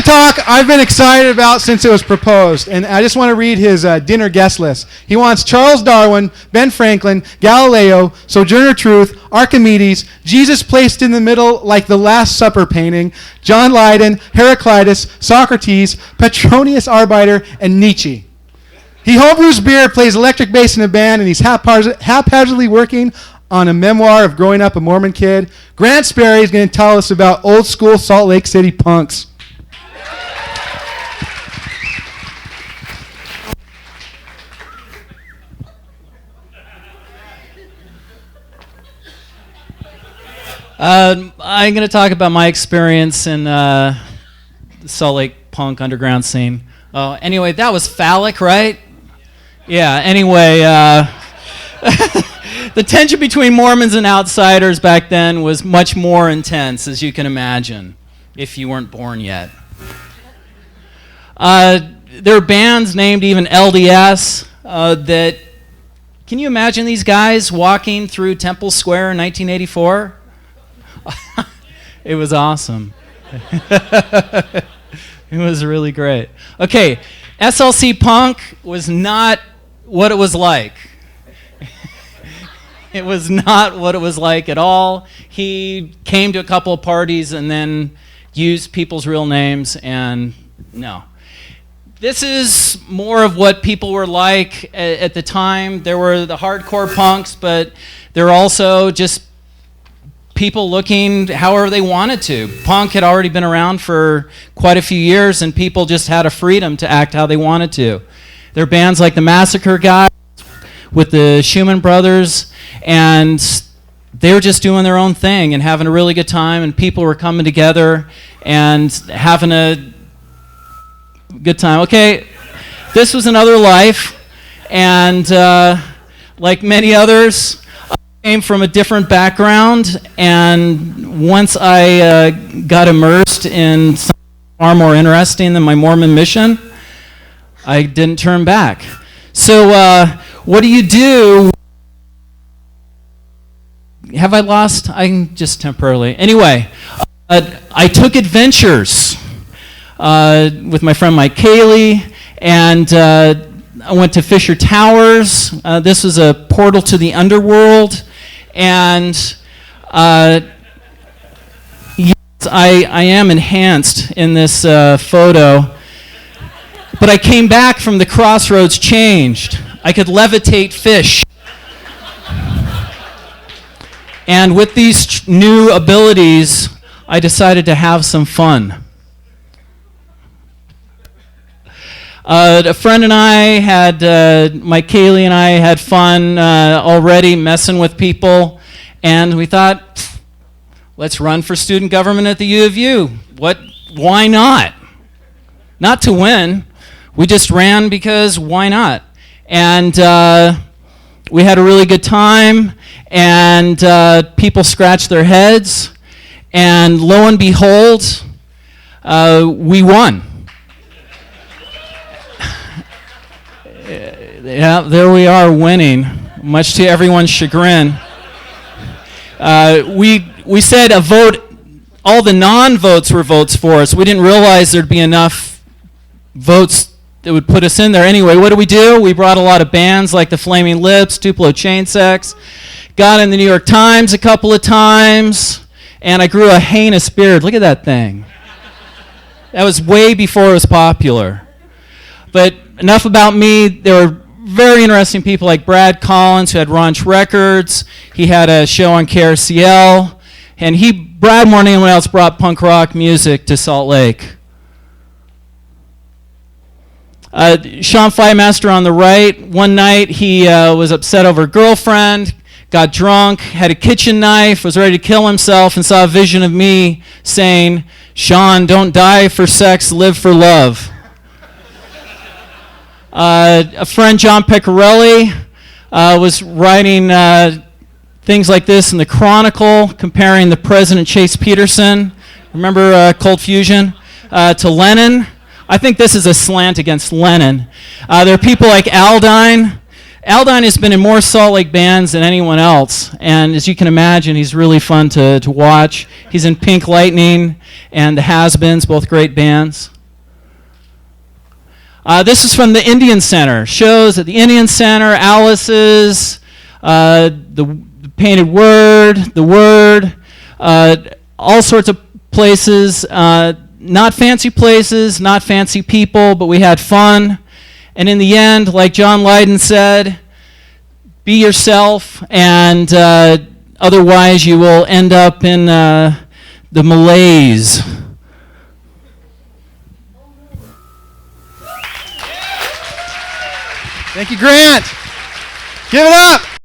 talk I've been excited about since it was proposed, and I just want to read his dinner guest list. He wants Charles Darwin, Ben Franklin, Galileo, Sojourner Truth, Archimedes, Jesus placed in the middle like the Last Supper painting, John Leyden, Heraclitus, Socrates, Petronius Arbiter, and Nietzsche. He homebrews beer, plays electric bass in a band, and he's haphazardly working on a memoir of growing up a Mormon kid. Grant Sperry is going to tell us about old school Salt Lake City punks. I'm going to talk about my experience in the Salt Lake punk underground scene. Anyway, that was phallic, right? Yeah, anyway, the tension between Mormons and outsiders back then was much more intense, as you can imagine, if you weren't born yet. There were bands named even LDS that, can you imagine these guys walking through Temple Square in 1984? It was awesome. It was really great. Okay, SLC Punk was not what it was like. It was not what it was like at all. He came to a couple of parties and then used people's real names, and no. This is more of what people were like at the time. There were the hardcore punks, but there were also just people looking however they wanted to. Punk had already been around for quite a few years, and people just had a freedom to act how they wanted to. There are bands like the Massacre Guys with the Schumann Brothers, and they were just doing their own thing and having a really good time, and people were coming together and having a good time. Okay, this was another life, and like many others, came from a different background, and once I got immersed in something far more interesting than my Mormon mission, I didn't turn back. So what do you do? Have I lost? I'm just temporarily. Anyway, I took adventures with my friend Mike Cayley, and I went to Fisher Towers. This was a portal to the underworld. And yes, I am enhanced in this photo, but I came back from the crossroads changed. I could levitate fish. And with these new abilities, I decided to have some fun. A friend and I had, Mike Cayley and I had fun already messing with people, and we thought, let's run for student government at the U of U. Why not? Not to win. We just ran because why not? And we had a really good time, and people scratched their heads, and lo and behold, we won. Yeah, there we are winning, much to everyone's chagrin. We said a vote, all the non-votes were votes for us. We didn't realize there'd be enough votes that would put us in there. Anyway, what do? We brought a lot of bands like the Flaming Lips, Tupelo Chainsex, got in the New York Times a couple of times, and I grew a heinous beard. Look at that thing. That was way before it was popular. But enough about me. There were very interesting people like Brad Collins, who had Raunch Records. He had a show on KRCL, and Brad more than anyone else brought punk rock music to Salt Lake. Sean Flymaster on the right. One night he was upset over a girlfriend, got drunk, had a kitchen knife, was ready to kill himself, and saw a vision of me saying, "Sean, don't die for sex, live for love." A friend, John Pecorelli, was writing things like this in the Chronicle, comparing the President Chase Peterson, remember Cold Fusion, to Lenin. I think this is a slant against Lenin. There are people like Aldine. Aldine has been in more Salt Lake bands than anyone else, and as you can imagine, he's really fun to watch. He's in Pink Lightning and the Has-Beens, both great bands. This is from the Indian Center. Shows at the Indian Center, Alice's, the Painted Word, the Word, all sorts of places. Not fancy places, not fancy people, but we had fun. And in the end, like John Lydon said, be yourself, and otherwise you will end up in the malaise. Thank you, Grant. Give it up.